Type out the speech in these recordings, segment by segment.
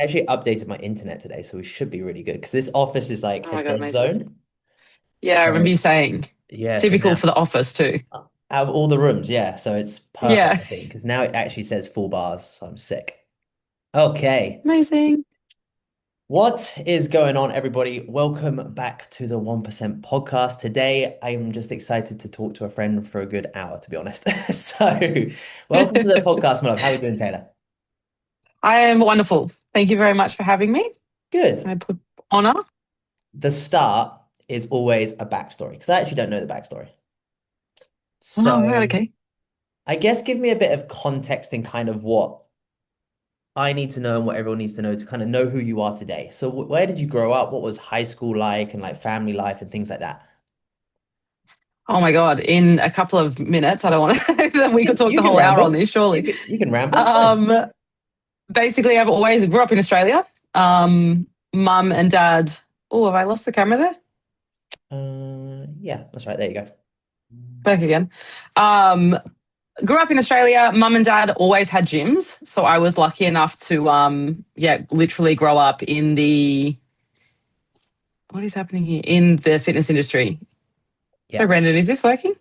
actually updated my internet today, so we should be really good because this office is like Oh a my God, dead amazing. zone. Yeah, I remember So you saying yeah, so typical now for the office too. out of all the rooms, yeah, so it's perfect, Yeah, I think, because now it actually says full bars, so I'm sick. Okay. amazing. What is going on, everybody? Welcome back to the 1% podcast. Today, I'm just excited to talk to a friend for a good hour, to be honest. So, welcome to the podcast, my love. How are we doing, Taylor? I am wonderful. Thank you very much for having me. Good. I put honor. The start is always a backstory because I actually don't know the backstory. So, Oh, right, okay. I guess give me a bit of context in kind of what I need to know and what everyone needs to know to kind of know who you are today. So, where did you grow up? What was high school like and like family life and things like that? Oh my God, in a couple of minutes, I don't want to, we could talk You the can whole hour on ramble. this, surely. You can ramble. It's fine. Um, Basically, I've always grew up in Australia. Mum and dad. Oh, have I lost the camera there? Yeah, that's right. There you go. Back again. Um, Grew up in Australia. Mum and dad always had gyms, so I was lucky enough to, yeah, literally grow up in the what is happening here in the fitness industry. So, Yeah. Brendan, is this working?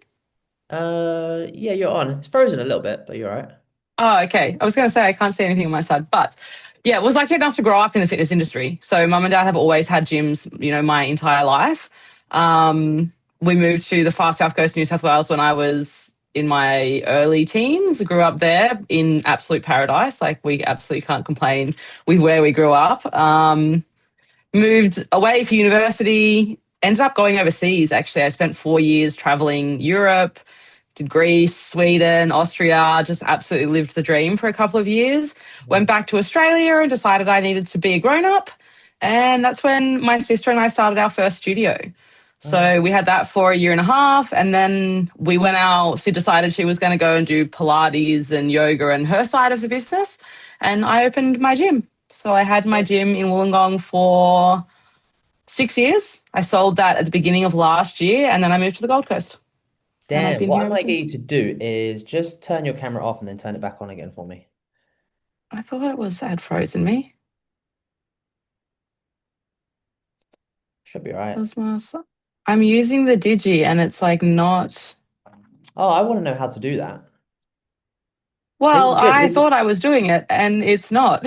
Yeah, you're on. It's frozen a little bit, but you're all right. Oh, okay. I was going to say I can't see anything on my side, but yeah, it was lucky enough to grow up in the fitness industry. So, mum and dad have always had gyms, my entire life. We moved to the far south coast of New South Wales when I was in my early teens. Grew up there in absolute paradise. Like, we absolutely can't complain with where we grew up. Moved away for university, ended up going overseas. Actually, I spent 4 years traveling Europe, did Greece, Sweden, Austria, just absolutely lived the dream for a couple of years. Went Nice. back to Australia and decided I needed to be a grown up. And that's when my sister and I started our first studio. Uh, So we had that for a year and a half. And then we went out. She decided she was going to go and do Pilates and yoga and her side of the business. And I opened my gym. So I had my gym in Wollongong for 6 years. I sold that at the beginning of last year. And then I moved to the Gold Coast. And I've Damn, been what here I ever might get since. you to do is just turn your camera off and then turn it back on again for me. I thought it was had frozen me. Should be all right. Was my I'm using the digi and it's like not. Oh, I want to know how to do that. This Well, is good. I This is thought I was doing it and it's not.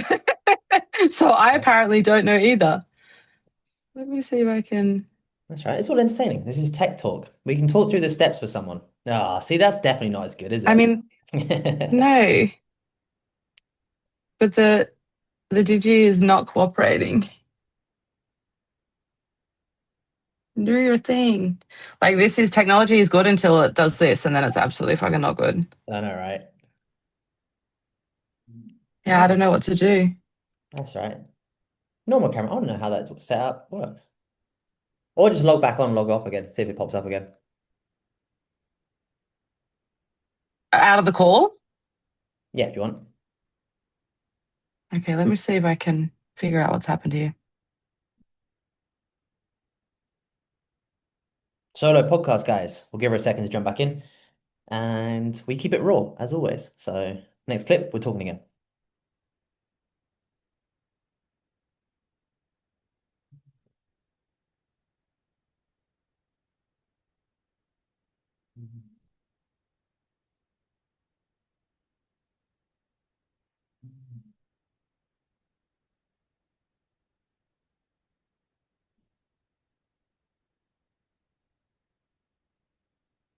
So I apparently don't know either. Let me see if I can. that's right. It's all entertaining. This is tech talk. We can talk through the steps for someone. Ah, see, that's definitely not as good, is I it? mean, no, but the digi is not cooperating. Do your thing. Like this is technology is good until it does this, and then it's absolutely fucking not good. I know, right? Yeah, I don't Nice. know what to do. That's right. Normal camera. I don't know how that setup works. Or just log back on, log off again, see if it pops up again. Out of the call. Yeah, if you want. Okay, let me see if I can figure out what's happened here. Solo podcast, guys. We'll give her a second to jump back in. And we keep it raw, as always. So, next clip, we're talking again.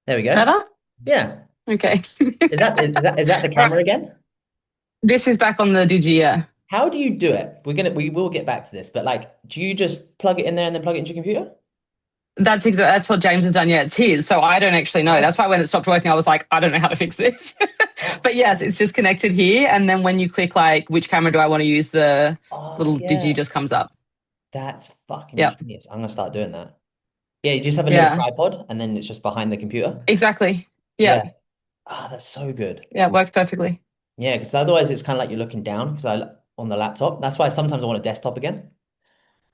There we go. Better? Yeah. Okay. Is that the Right. camera again? This is back on the digi, yeah. How do you do it? We will get back to this, but like, do you just plug it in there and then plug it into your computer? That's what James has done. Yeah, it's his. So I don't actually know. Oh, That's why when it stopped working, I was like, I don't know how to fix this. But that's yes, it's just connected here. And then when you click like which camera do I want to use, the oh little digi yeah. just comes up. That's fucking Yeah. genius. I'm gonna start doing that. Yeah, you just have a little Yeah. tripod and then it's just behind the computer. Exactly. Yeah. Yeah. Ah, that's so good. Yeah. It worked perfectly. Yeah, because otherwise it's kind of like you're looking down because I on the laptop. That's why sometimes I want a desktop again.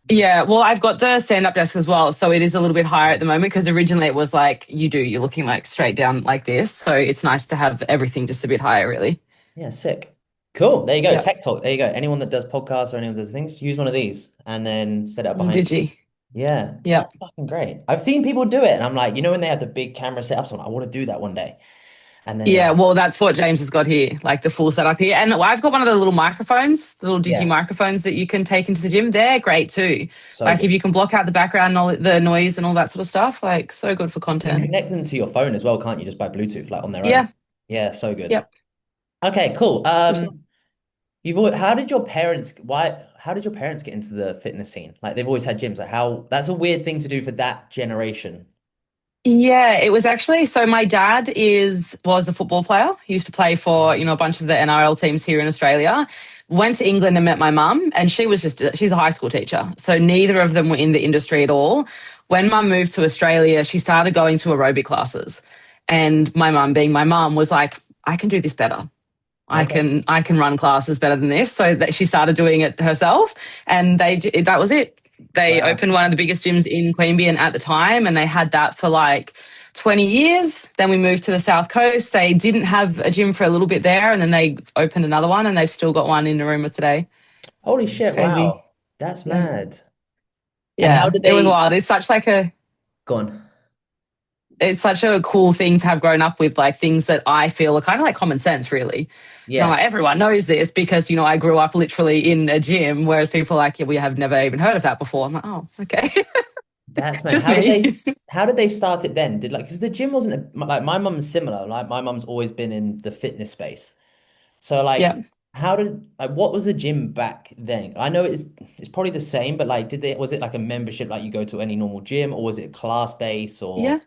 Yeah, well, I've got the stand-up desk as well, so it is a little bit higher at the moment because originally it was like you're looking like straight down like this, so it's nice to have everything just a bit higher, really. Yeah, sick. Cool. There you go. Yeah. Tech Talk. There you go. Anyone that does podcasts or anyone that does things, use one of these and then set it up behind you. Digi. Yeah, Yeah. that's fucking great. I've seen people do it, and I'm like, when they have the big camera setups, I'm like, I want to do that one day. And then Yeah, well, that's what James has got here, like the full setup here. And I've got one of the little microphones, the little digi yeah, microphones that you can take into the gym. They're great too. so Like if good. you can block out the background, the noise and all that sort of stuff, like so good for You can content. connect them to your phone as well, can't you? Just by Bluetooth, like on their own. Yeah, Yeah, so good. yep, Okay, cool. for sure. How did your parents how did your parents get into the fitness scene? Like they've always had gyms. Like how that's a weird thing to do for that generation. Yeah, it was actually so my dad is was a football player. He used to play for, a bunch of the NRL teams here in Australia. Went to England and met my mum, and she's a high school teacher. So neither of them were in the industry at all. When mum moved to Australia, she started going to aerobic classes. And my mum, being my mum, was like, I can do this better. Okay. I can run classes better than this. So that she started doing it herself, and that was it. They Wow. opened one of the biggest gyms in Queanbeyan at the time, and they had that for like 20 years. Then we moved to the South Coast. They didn't have a gym for a little bit there, and then they opened another one, and they've still got one in Narooma today. Holy It's shit, crazy. wow. That's Yeah, mad. And how yeah, did it was they wild. go on? It's such a cool thing to have grown up with, like things that I feel are kind of like common sense, really. Yeah, Like everyone knows this because, I grew up literally in a gym, whereas people are like, yeah, we have never even heard of that before. I'm like, oh, okay. that's mad. Just me. How did they start it then? Did like because the gym wasn't like my mum's similar. Like my mum's always been in the fitness space. So like Yeah. how did like what was the gym back then? I know it's probably the same, but like was it like a membership like you go to any normal gym or was it class base or Yeah.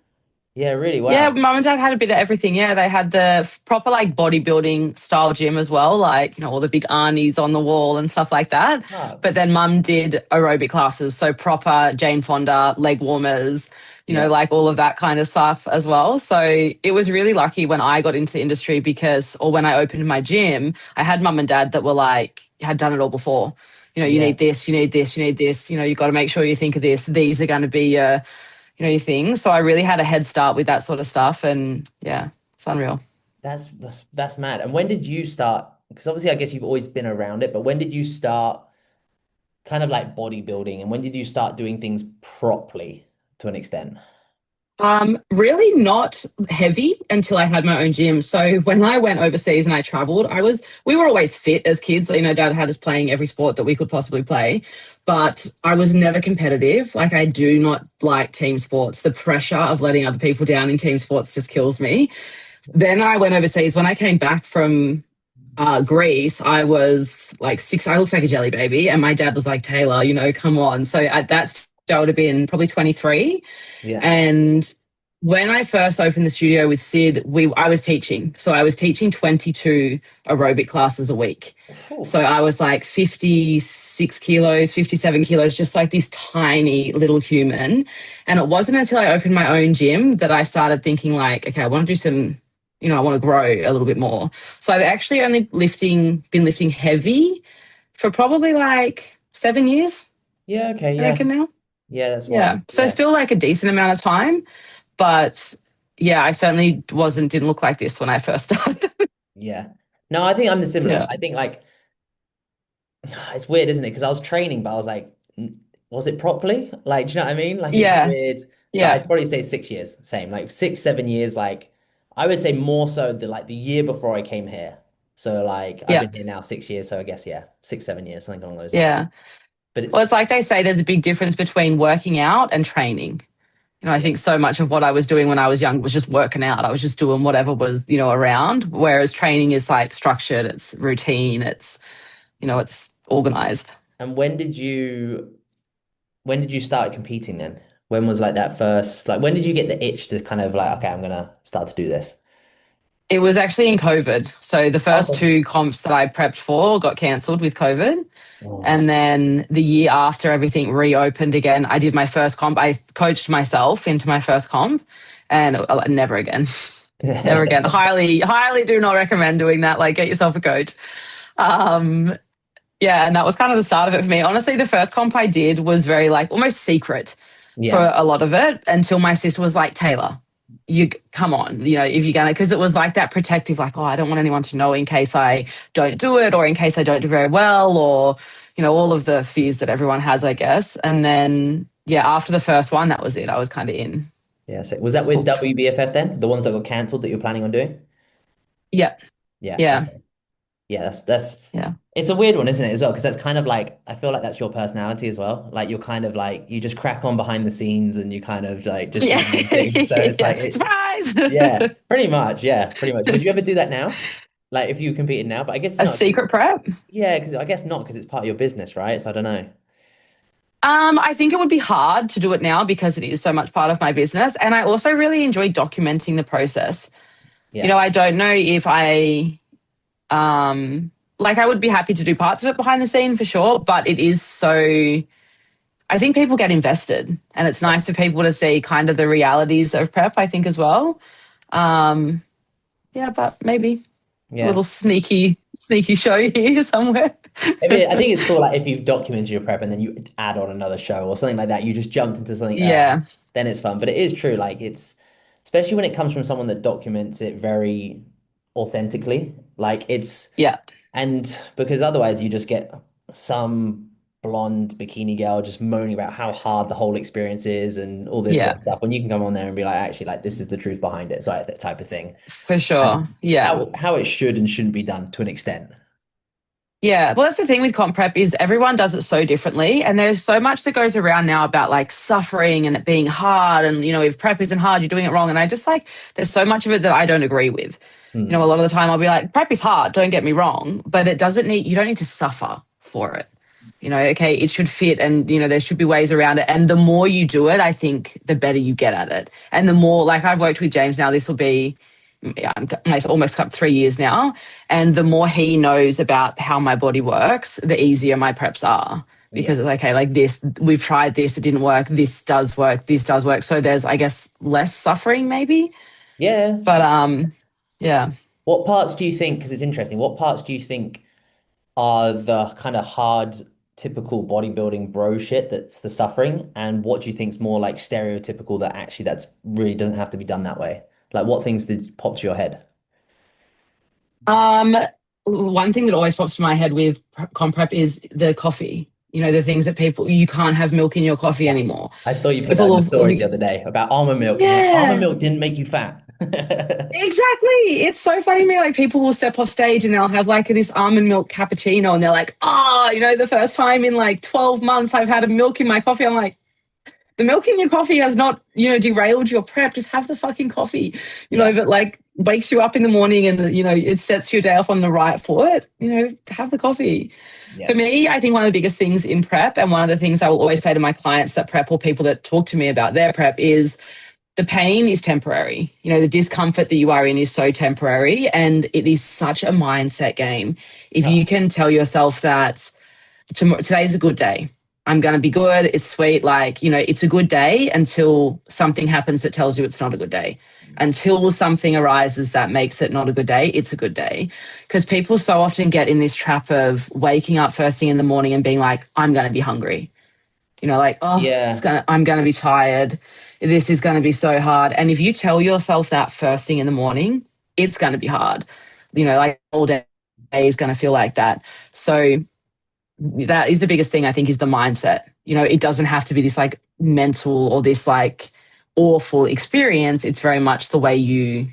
yeah, really? Yeah, Wow. mum and dad had a bit of everything. Yeah, they had the proper like bodybuilding style gym as well, like, all the big Arnie's on the wall and stuff like that. Ah, But then mum did aerobic classes, so proper Jane Fonda, leg warmers, yeah. like all of that kind of stuff as well. So it was really lucky when I got into the industry or when I opened my gym, I had mum and dad that were like, had done it all before. You Yeah. need this, you need this, you need this, you got to make sure you think of this. These are going to be your your things. So I really had a head start with that sort of stuff. And yeah, it's unreal. That's mad. And when did you start? Because obviously I guess you've always been around it, but when did you start kind of like bodybuilding and when did you start doing things properly to an extent? Really not heavy until I had my own gym. So when I went overseas and I traveled, we were always fit as kids. Dad had us playing every sport that we could possibly play, but I was never competitive. Like I do not like team sports. The pressure of letting other people down in team sports just kills me. Then I went overseas. When I came back from Greece, I was like six. I looked like a jelly baby, and my dad was like, "Taylor, come on." So at that stage, I would have been probably 23, Yeah. and when I first opened the studio with Sid, I was teaching. So I was teaching 22 aerobic classes a week. Whew. So I was like 56 kilos, 57 kilos, just like this tiny little human. And it wasn't until I opened my own gym that I started thinking like, okay, I want to do some, I want to grow a little bit more. So I've actually only been lifting heavy for probably like 7 years, Yeah, okay, I yeah. reckon now. Yeah, that's Yeah. wild. So Yeah. still like a decent amount of time. But yeah, I certainly didn't look like this when I first started. Yeah. No, I think I'm the similar. Yeah. I think like it's weird, isn't it? Because I was training, but I was like, was it properly? Like, do you know what I mean? Like it's Yeah. weird. But Yeah. I'd probably say 6 years, same, like 6, 7 years. Like I would say more so the year before I came here. So like I've Yeah. been here now 6 years, so I guess yeah, 6, 7 years, something along those lines. Yeah. But Well, it's it's like they say there's a big difference between working out and training. I yeah, think so much of what I was doing when I was young was just working out. I was just doing whatever was, around. Whereas training is like structured, it's routine, it's organized. and when did you start competing then? When was like that first like when did you get the itch to kind of like, okay, I'm gonna start to do this? It was actually in COVID. So the first Okay. two comps that I prepped for got cancelled with COVID. Oh. And then the year after everything reopened again, I did my first comp. I coached myself into my first comp and never again. Never again. Highly, highly do not recommend doing that. Like, get yourself a coach. Um, yeah, and that was kind of the start of it for me. Honestly, the first comp I did was very like almost secret for Yeah. a lot of it until my sister was like, Taylor, you come on, if you're gonna, because it was like that protective, like, oh, I don't want anyone to know in case I don't do it, or in case I don't do very well, or all of the fears that everyone has, I guess. And then yeah, after the first one, that was it. I was kind of in, Yeah. So was that with hooked. WBFF then? The ones that got cancelled that you're planning on doing? Yeah, Yeah. yeah, Okay. Yeah, that's yeah. it's a weird one, isn't it, as well? Because that's kind of like I feel like that's your personality as well. Like you're kind of like you just crack on behind the scenes and you kind of like just do Yeah, your own thing. So it's yeah. like it, Surprise! yeah, pretty much. Yeah, pretty much. Would you ever do that now? Like if you competed now? But I guess it's A not. secret prep. Yeah, because I guess not because it's part of your business, right? So I don't know. I think it would be hard to do it now because it is so much part of my business. And I also really enjoy documenting the process. Yeah. I don't know if like I would be happy to do parts of it behind the scene for sure, but it is so, I think people get invested and it's Yeah. nice for people to see kind of the realities of prep, I think as well. Um, yeah, but maybe a Yeah. little sneaky show here somewhere. I think it's cool, like if you've documented your prep and then you add on another show or something like that, you just jumped into something Yeah, then it's fun. But it is true, like it's especially when it comes from someone that documents it very authentically. Like it's yeah, and because otherwise you just get some blonde bikini girl just moaning about how hard the whole experience is and all this sort yeah, of stuff. When you can come on there and be like, actually, like this is the truth behind it, so like that type of thing. for And sure. Yeah. how it should and shouldn't be done to an extent. Yeah, well, that's the thing with comp prep is everyone does it so differently, and there's so much that goes around now about like suffering and it being hard, and if prep isn't hard, you're doing it wrong. And I just like there's so much of it that I don't agree with. A Hmm. lot of the time I'll be like, prep is hard, don't get me wrong, but it doesn't need you don't need to suffer for it. Okay, it should fit, and there should be ways around it. And the more you do it, I think the better you get at it, and the more like I've worked with James now. This will be yeah, I'm almost up 3 years now. And the more he knows about how my body works, the easier my preps are. Yeah. Because it's okay, like this, we've tried this, it didn't work. This does work. This does work. So there's, I guess, less suffering maybe. Yeah. But yeah. What parts do you think, because it's interesting, what parts do you think are the kind of hard, typical bodybuilding bro shit that's the suffering? And what do you think's more like stereotypical that actually that's really doesn't have to be done that way? Like what things did pop to your head? Um, One thing that always pops to my head with comp prep is the coffee. The things that people you can't have milk in your coffee Yeah. anymore. I saw you put that People in the will, stories the other day about almond milk, and you're like, almond yeah. milk didn't make you fat. Exactly. It's so funny to me. Like people will step off stage and they'll have like this almond milk cappuccino and they're like, oh, the first time in like 12 months I've had a milk in my coffee. I'm like, the milk in your coffee has not, derailed your prep. Just have the fucking coffee, Yeah. that like wakes you up in the morning and, it sets your day off on the right foot. Have the coffee. For Yeah. me, I think one of the biggest things in prep and one of the things I will always say to my clients that prep or people that talk to me about their prep is the pain is temporary. The discomfort that you are in is so temporary. And it is such a mindset game. If you Oh, can tell yourself that today's a good day, I'm going to be good, it's sweet, like, it's a good day until something happens that tells you it's not a good day. Until something arises that makes it not a good day, it's a good day. Because people so often get in this trap of waking up first thing in the morning and being like, I'm going to be hungry. Like, oh, yeah. I'm going to be tired. This is going to be so hard. And if you tell yourself that first thing in the morning, it's going to be hard. Like all day is going to feel like that. So that is the biggest thing I think is the mindset. It doesn't have to be this like mental or this like awful experience. It's very much the way you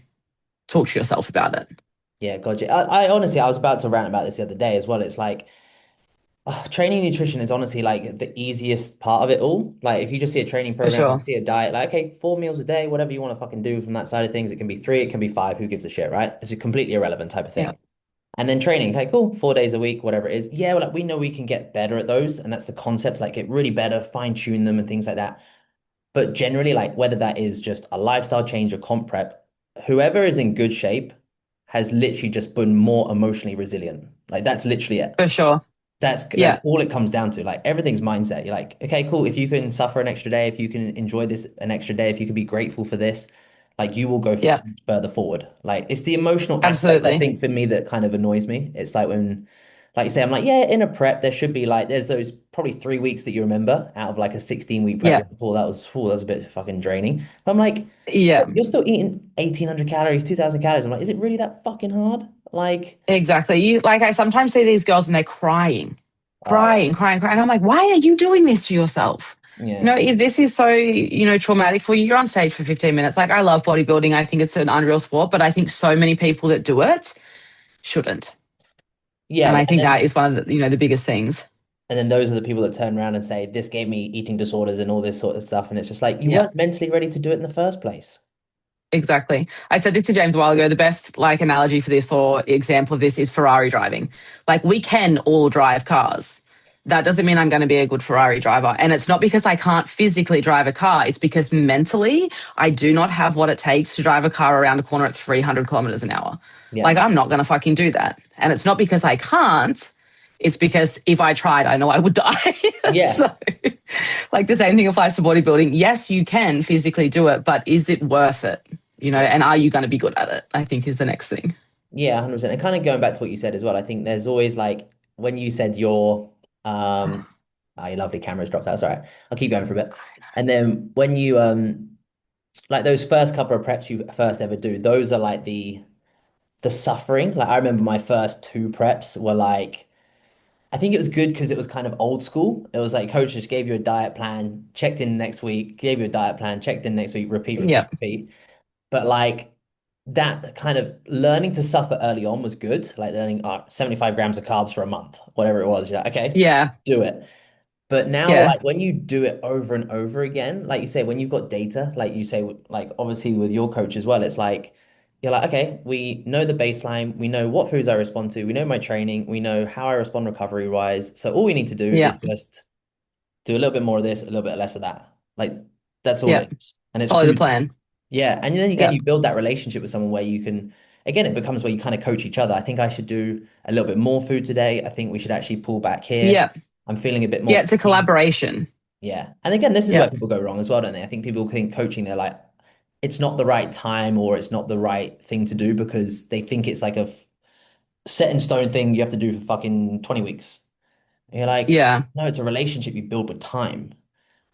talk to yourself about it. Yeah, gotcha. I honestly, I was about to rant about this the other day as well. It's like, training nutrition is honestly like the easiest part of it all. Like if you just see a training For program, you sure. see a diet, like okay, 4 meals a day, whatever you want to fucking do from that side of things. It can be three, it can be five, who gives a shit, right? It's a completely irrelevant type of Yeah. thing. And then training, okay, cool, 4 days a week, whatever it is. Yeah, well, like we know we can get better at those, and that's the concept, like get really better, fine tune them and things like that. But generally, like whether that is just a lifestyle change or comp prep, whoever is in good shape has literally just been more emotionally resilient. Like that's literally it. For sure. That's Yeah. all it comes down to. Like everything's mindset. You're like, okay, cool. If you can suffer an extra day, if you can enjoy this an extra day, if you can be grateful for this, like you will go Yeah. further forward. Like it's the emotional aspect, I Absolutely. think, for me that kind of annoys me. It's like when like you say, I'm like, yeah, in a prep, there should be like, there's those probably 3 weeks that you remember out of like a 16-week prep. Yeah. You're like, oh, that was a bit fucking draining. But I'm like, Yeah. you're still eating 1,800 calories, 2,000 calories. I'm like, is it really that fucking hard? Like, Exactly. You like I sometimes see these girls and they're crying, oh yeah, crying, crying, crying. I'm like, why are you doing this to yourself? yeah, If this is so, traumatic for you. You're on stage for 15 minutes. Like I love bodybuilding. I think it's an unreal sport, but I think so many people that do it shouldn't. yeah. And I And think that then is one of the biggest things. those are the people that turn around and say, this gave me eating disorders and all this sort of stuff. And it's just like, you Yeah. weren't mentally ready to do it in the first place. Exactly. I said this to James a while ago. The best like analogy for this or example of this is Ferrari driving. Like we can all drive cars. That doesn't mean I'm going to be a good Ferrari driver. And it's not because I can't physically drive a car. It's because mentally I do not have what it takes to drive a car around a corner at 300 kilometers an hour. Yeah. Like I'm not going to fucking do that. And it's not because I can't. It's because if I tried, I know I would die. Yeah. So, like the same thing applies to bodybuilding. Yes, you can physically do it, but is it worth it? Yeah. And are you going to be good at it? I think is the next thing. Yeah, 100%. And kind of going back to what you said as well, I think there's always like when you said um your lovely camera's dropped out. Sorry. I'll keep going for a bit. And then when you like those first couple of preps you first ever do, those are like the suffering. Like I remember my first two preps were like I think it was good because it was kind of old school. It was like coach just gave you a diet plan, checked in next week, gave you a diet plan, checked in next week, repeat, repeat, Yeah. repeat. But like that kind of learning to suffer early on was good. Like learning 75 grams of carbs for a month, whatever it was. You're like, okay, Yeah. do it. But now, Yeah. like when you do it over and over again, like you say, when you've got data, like you say, like obviously with your coach as well, it's like you're like, okay, we know the baseline, we know what foods I respond to, we know my training, we know how I respond recovery wise. So all we need to do is Yeah. just do a little bit more of this, a little bit less of that. Like that's all Yeah. it is. And it's Follow the crucial. plan. Yeah, and then again, Yeah. you build that relationship with someone where you can, again, it becomes where you kind of coach each other. I think I should do a little bit more food today. I think we should actually pull back here. Yeah. I'm feeling a bit more Yeah. It's a fatigued. collaboration. Yeah. And again, this is where Yeah. people go wrong as well, don't they? I think people think coaching, they're like, it's not the right time or it's not the right thing to do because they think it's like a set in stone thing you have to do for fucking 20 weeks. And you're like, Yeah. no, it's a relationship you build with time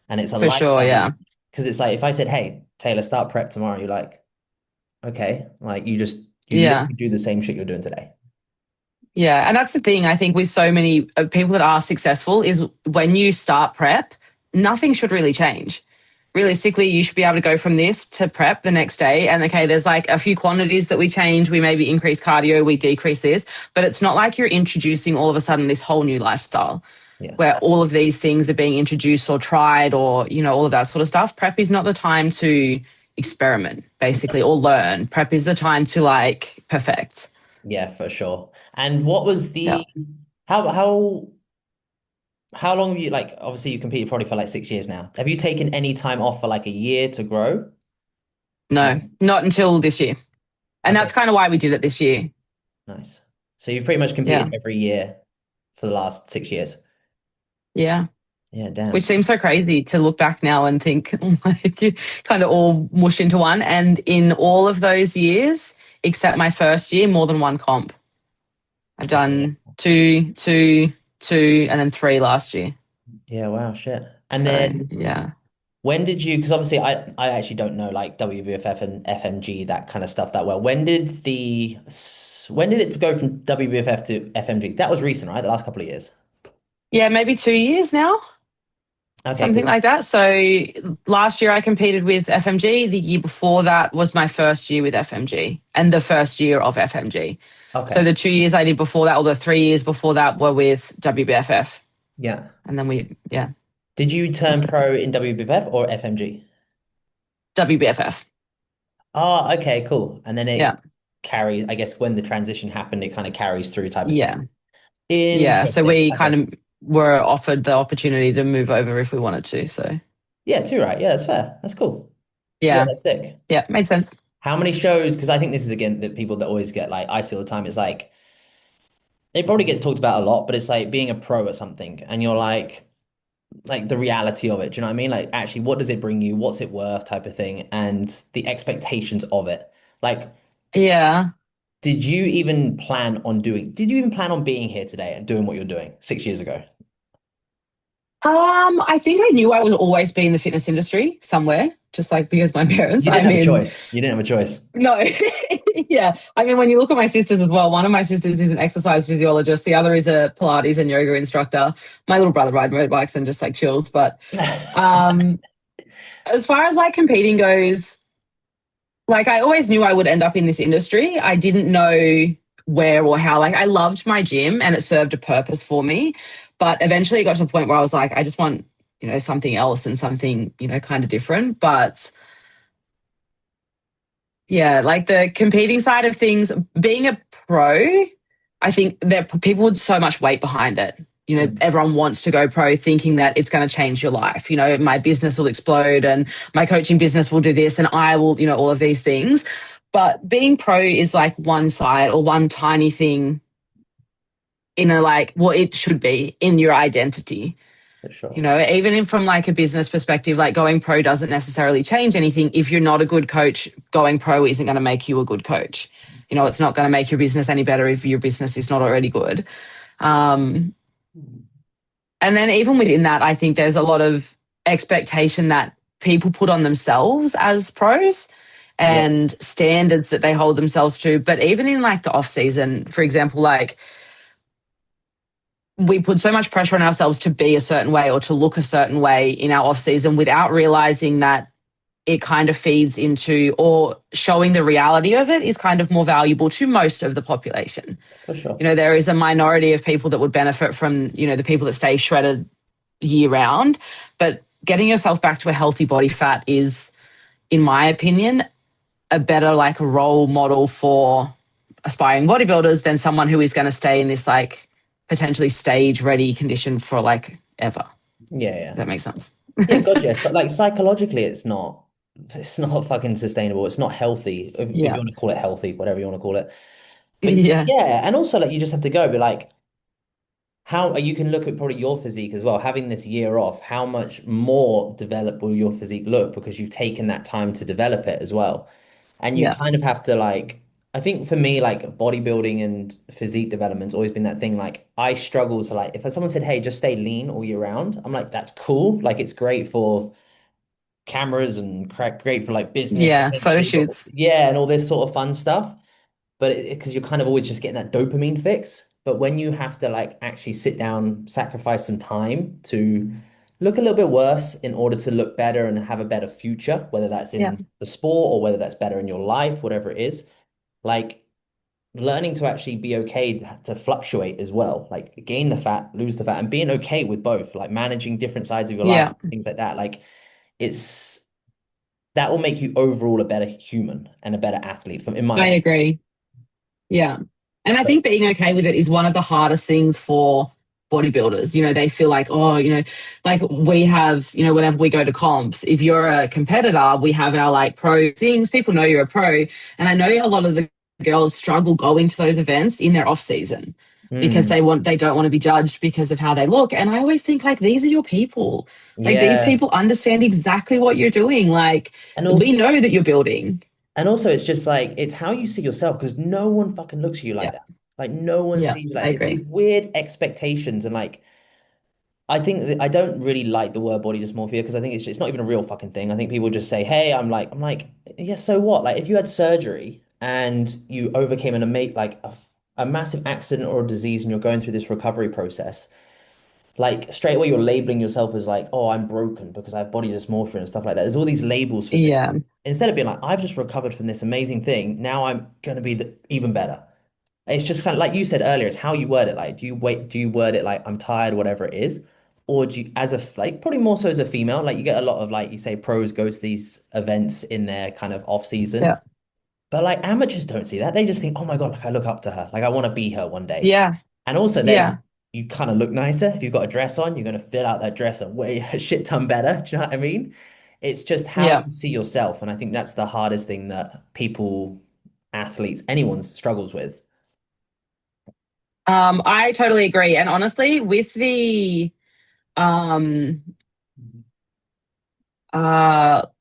and it's a For sure. lifestyle. Yeah. Because it's like, if I said, hey, Taylor, start prep tomorrow, you're like, okay, like you Yeah. literally do the same shit you're doing today. Yeah. And that's the thing I think with so many people that are successful is when you start prep, nothing should really change. Realistically, you should be able to go from this to prep the next day. And okay, there's like a few quantities that we change. We maybe increase cardio, we decrease this, but it's not like you're introducing all of a sudden this whole new lifestyle Yeah. where all of these things are being introduced or tried or, all of that sort of stuff. Prep is not the time to experiment, basically, or learn. Prep is the time to like perfect. Yeah, for sure. And what was Yeah. how how long have you like obviously you competed probably for like 6 years now. Have you taken any time off for like a year to grow? No, No. not until this year. And Okay, that's kind of why we did it this year. nice. So you've pretty much Yeah. competed every year for the last 6 years. Yeah. Yeah, Which damn. seems so crazy to look back now and think like kind of all mushed into one. And in all of those years, except my first year, more than one comp. I've Okay. done two, two, two, and then three last year. Yeah, wow, shit. And So then yeah. when did you, because obviously I actually don't know like WBFF and FMG, that kind of stuff that well. When did it go from WBFF to FMG? That was recent, right? The last couple of years. Yeah, maybe 2 years now, Okay, something because like that. So last year I competed with FMG. The year before that was my first year with FMG and the first year of FMG. So okay. the 2 years I did before that, or the 3 years before that, were with WBFF. Yeah. And then yeah, Did you turn pro in WBFF or FMG? WBFF. Oh, okay, cool. And then it Yeah, carries, I guess when the transition happened, it kind of carries through type of thing. yeah, yeah. So Interesting. we kind Okay. of were offered the opportunity to move over if we wanted to. So Yeah, too right. Yeah, that's fair. That's cool. Yeah, yeah, that's sick. yeah, made sense. How many shows? Because I think this is again the people that always get like I see all the time. It's like it probably gets talked about a lot, but it's like being a pro at something and you're like the reality of it. Do you know what I mean? Like actually what does it bring you? What's it worth type of thing and the expectations of it. Like Yeah. did you even plan on doing, did you even plan on being here today and doing what you're doing 6 years ago? I think I knew I would always be in the fitness industry somewhere, just like because my parents. You I didn't have a mean, choice. You didn't have a choice. no, yeah. I mean, when you look at my sisters as well, one of my sisters is an exercise physiologist, the other is a Pilates and yoga instructor. My little brother rides motorbikes and just like chills. But um, as far as like competing goes, like I always knew I would end up in this industry. I didn't know where or how. Like I loved my gym and it served a purpose for me. But eventually it got to the point where I was like, I just want, something else and something, kind of different. But yeah, like the competing side of things, being a pro, I think that people with so much weight behind it. Mm, Everyone wants to go pro thinking that it's going to change your life. My business will explode and my coaching business will do this and I will, all of these things. But being pro is like one side or one tiny thing in a like, well, it should be in your identity. for sure. Even in from like a business perspective, like going pro doesn't necessarily change anything. If you're not a good coach, going pro isn't going to make you a good coach. It's not going to make your business any better if your business is not already good. Um, and then even within that, I think there's a lot of expectation that people put on themselves as pros Yeah, and standards that they hold themselves to. But even in like the off season, for example, like we put so much pressure on ourselves to be a certain way or to look a certain way in our off season without realizing that it kind of feeds into or showing the reality of it is kind of more valuable to most of the population. for sure. There is a minority of people that would benefit from, the people that stay shredded year round, but getting yourself back to a healthy body fat is, in my opinion, a better like role model for aspiring bodybuilders than someone who is going to stay in this like potentially stage ready condition for like ever. Yeah, If yeah. that makes sense. Yeah, gotcha. So, like psychologically, it's not fucking sustainable. It's not healthy. If you Yeah. want to call it healthy, whatever you want to call it. But Yeah. yeah, and also like you just have to go be like, how you can look at probably your physique as well, having this year off, how much more developed will your physique look because you've taken that time to develop it as well. And you Yeah. kind of have to like, I think for me, like bodybuilding and physique development's always been that thing. Like I struggle to like, if someone said, hey, just stay lean all year round, I'm like, that's cool. Like it's great for cameras and great for like business Yeah. Photo potentially, but shoots. yeah, and all this sort of fun stuff. But because you're kind of always just getting that dopamine fix. But when you have to like actually sit down, sacrifice some time to look a little bit worse in order to look better and have a better future, whether that's Yeah. in the sport or whether that's better in your life, whatever it is, like learning to actually be okay to fluctuate as well, like gain the fat, lose the fat, and being okay with both, like managing different sides of your life, Yeah. things like that. Like it's that will make you overall a better human and a better athlete, from in my I opinion. agree. Yeah. And I So think being okay with it is one of the hardest things for bodybuilders. They feel like, oh, like we have, whenever we go to comps, if you're a competitor, we have our like pro things. People know you're a pro. And I know a lot of the girls struggle going to those events in their off season because mm, they don't want to be judged because of how they look. And I always think like these are your people. Like these yeah. people understand exactly what you're doing. Like And we also know that you're building. it's just like it's how you see yourself because no one fucking looks at you like Yeah. that. Like no one Yeah. sees you I like it's these agree. weird expectations and like I think I don't really like the word body dysmorphia because I think it's not even a real fucking thing. I think people just say, "Hey, I'm like, yeah, so what? Like if you had surgery and you overcame an like a massive accident or a disease and you're going through this recovery process, like straight away you're labeling yourself as like, oh, I'm broken because I have body dysmorphia and stuff like that. There's all these labels for things. Yeah. Instead of being like, I've just recovered from this amazing thing, now I'm gonna be even better. It's just kind of like you said earlier, it's how you word it. Like, do you word it like I'm tired, whatever it is? Or do you, as a like probably more so as a female, like you get a lot of like you say pros go to these events in their kind of off season. Yeah. But like amateurs don't see that. They just think, oh my God, like I look up to her. Like I want to be her one day. Yeah. And also then Yeah. you kind of look nicer. If you've got a dress on, you're gonna fill out that dress a way a shit ton better. Do you know what I mean? It's just how Yeah. you see yourself. And I think that's the hardest thing that people, athletes, anyone struggles with. I totally agree. And honestly, with the um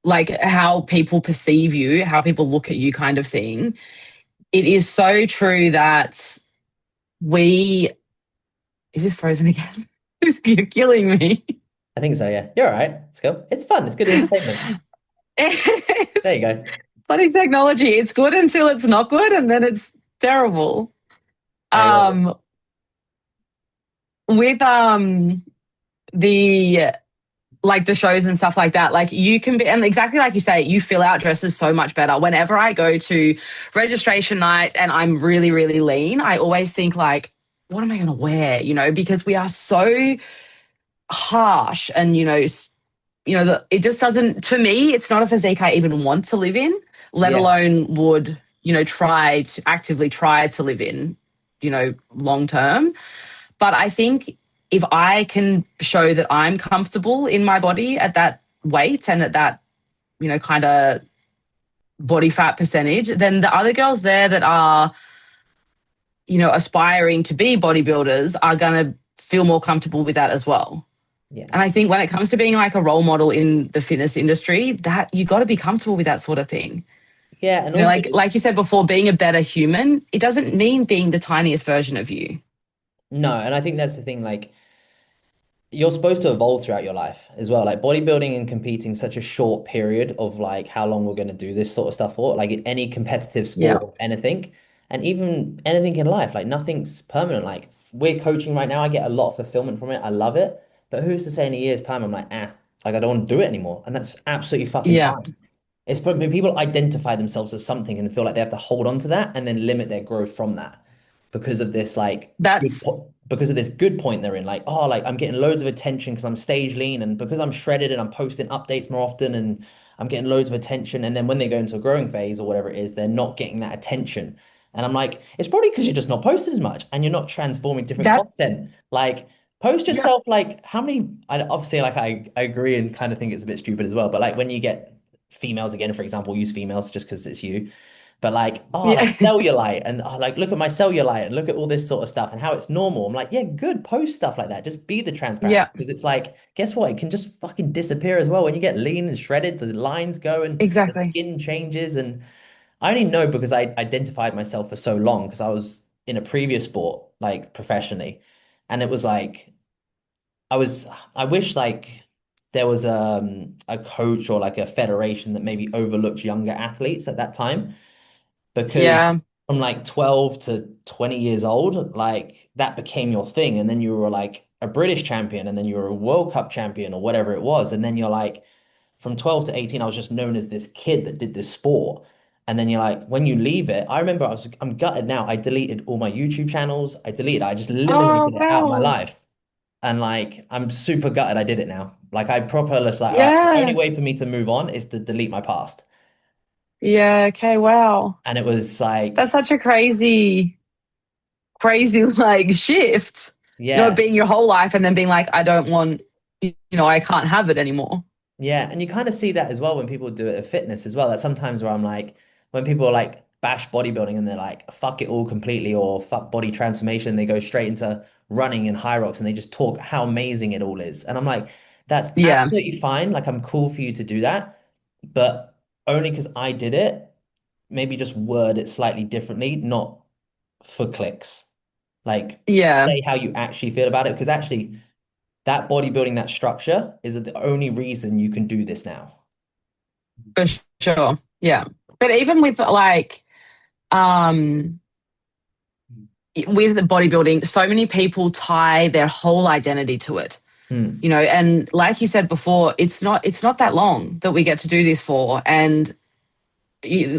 like how people perceive you, how people look at you kind of thing, it is so true that we, is this frozen again? You're killing me. I think so, yeah. You're all right. Let's go. It's fun. It's good entertainment. There It's you go. bloody technology. It's good until it's not good, and then it's terrible. I love it. Um, with the like the shows and stuff like that, like you can be, and exactly like you say, you fill out dresses so much better. Whenever I go to registration night and I'm really, really lean, I always think like, what am I going to wear? You know, because we are so harsh and, it just doesn't, for me, it's not a physique I even want to live in, let Yeah. alone would, try to actively try to live in, long term. But I think if I can show that I'm comfortable in my body at that weight and at that, kind of body fat percentage, then the other girls there that are, aspiring to be bodybuilders are going to feel more comfortable with that as well. Yeah. And I think when it comes to being like a role model in the fitness industry, that you got to be comfortable with that sort of thing. Yeah. And You know, also like you said before, being a better human, it doesn't mean being the tiniest version of you. no, and I think that's the thing, like you're supposed to evolve throughout your life as well. Like bodybuilding and competing such a short period of like how long we're going to do this sort of stuff for, like in any competitive Yeah. sport or anything, and even anything in life, like nothing's permanent. Like we're coaching right now, I get a lot of fulfillment from it. I love it. But who's to say in a year's time I'm like, like I don't want to do it anymore. And that's absolutely fucking Yeah. fine. It's probably people identify themselves as something and feel like they have to hold on to that and then limit their growth from that because of this like That's because of this good point they're in. Like, oh, like I'm getting loads of attention because I'm stage lean and because I'm shredded and I'm posting updates more often and I'm getting loads of attention. And then when they go into a growing phase or whatever it is, they're not getting that attention. And I'm like, it's probably because you're just not posting as much and you're not transforming different that. content. Like post Yeah. yourself like how many I obviously like I agree and kind of think it's a bit stupid as well, but like when you get females again, for example, use females just because it's you. But like, oh, like Yeah. cellulite and oh, like look at my cellulite and look at all this sort of stuff and how it's normal. I'm like, yeah, good, post stuff like that. Just be the transparent Yeah. because it's like, guess what? It can just fucking disappear as well. When you get lean and shredded, the lines go and the Exactly. skin changes. And I only know because I identified myself for so long because I was in a previous sport, like professionally. And it was like I was I wish like there was a coach or like a federation that maybe overlooked younger athletes at that time because Yeah. from like 12 to 20 years old, like that became your thing. And then you were like a British champion and then you were a World Cup champion or whatever it was. And then you're like, from 12 to 18, I was just known as this kid that did this sport. And then you're like, when you leave it, I remember I'm gutted now. I deleted all my YouTube channels. I just Oh, eliminated it out of my wow. life. And like, I'm super gutted I did it now. Like, I proper was like, all right, the only Yeah. way for me to move on is to delete my past. Yeah. Okay. Wow. And it was That's like, such a crazy like shift. yeah, Being your whole life and then being like, I don't want, I can't have it anymore. yeah. And you kind of see that as well when people do it at fitness as well. That sometimes where I'm like, when people are like bash bodybuilding and they're like, fuck it all completely or fuck body transformation, they go straight into running and high rocks and they just talk how amazing it all is. And I'm like, that's Yeah. absolutely fine. Like, I'm cool for you to do that, but only because I did it, maybe just word it slightly differently, not for clicks. Like, Yeah. say how you actually feel about it. Because actually, that bodybuilding, that structure is the only reason you can do this now. For sure. Yeah. But even with like, um, with bodybuilding, so many people tie their whole identity to it. Hmm. And like you said before, it's not that long that we get to do this for. And